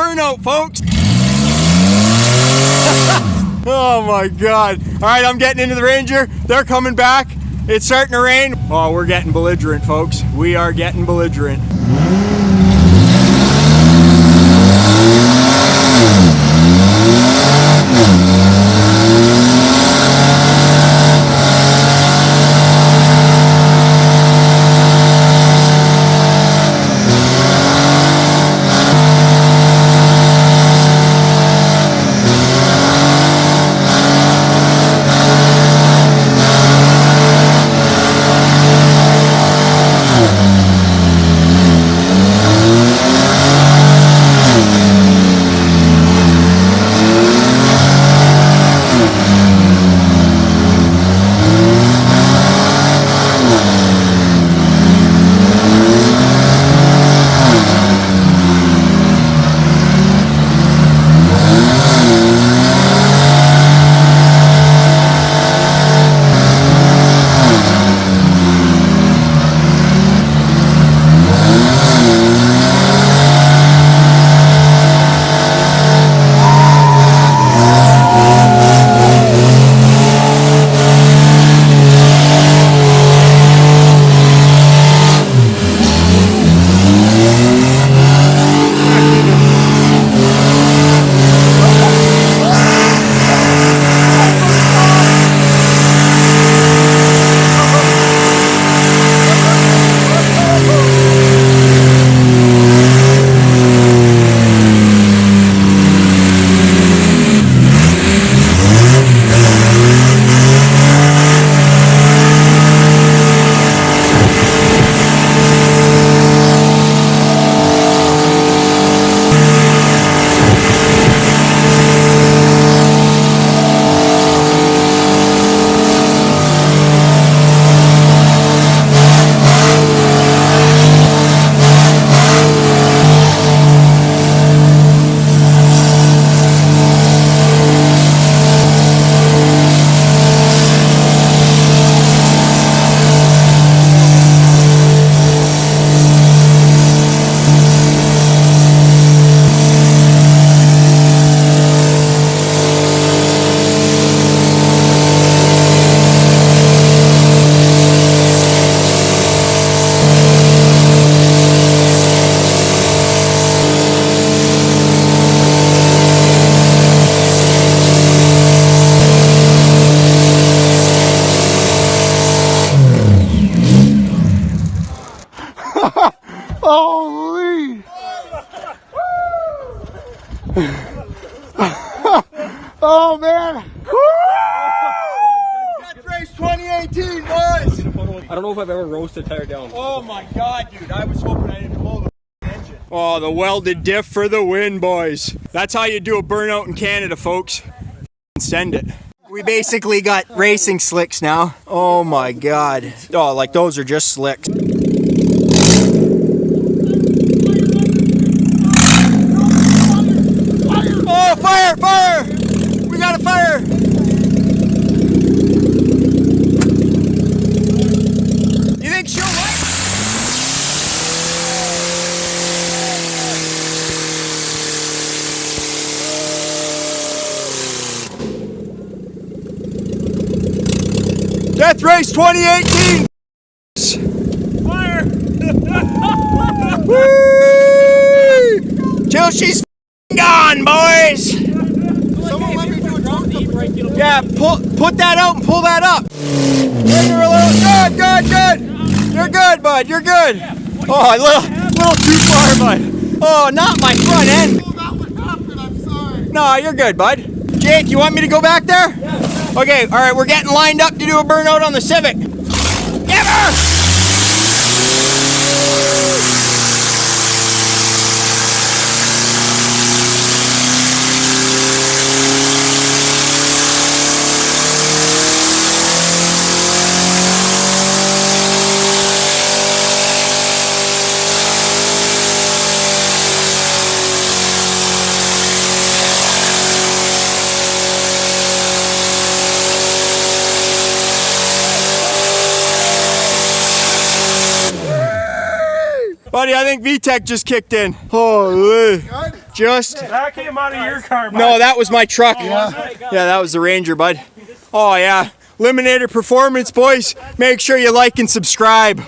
burnout, folks. Oh my God. All right, I'm getting into the Ranger. They're coming back. It's starting to rain. Oh, we're getting belligerent, folks. We are getting belligerent. Holy! Oh man! Death Race 2018, boys! I don't know if I've ever roasted a tire down. Oh my God, dude! I was hoping I didn't blow the engine. Oh, the welded diff for the win, boys! That's how you do a burnout in Canada, folks. Send it. We basically got racing slicks now. Oh my God! Oh, like those are just slicks. Oh, fire! Fire! We got a fire! You think she'll like? Death Race 2018! Fire! Woo! Till she's gone, boys! Someone let me do a drone. Yeah, put that out and pull that up. Good. You're good, bud. You're good. Oh, a little too far, bud. Oh, not my front end. That would happen, I'm sorry. No, you're good, bud. Jake, you want me to go back there? Yeah. Okay, all right, we're getting lined up to do a burnout on the Civic. Give her! Buddy, I think VTEC just kicked in. Holy. Just. That came out of your car, bud. No, that was my truck. Yeah, that was the Ranger, bud. Oh, yeah. Eliminator Performance, boys. Make sure you like and subscribe.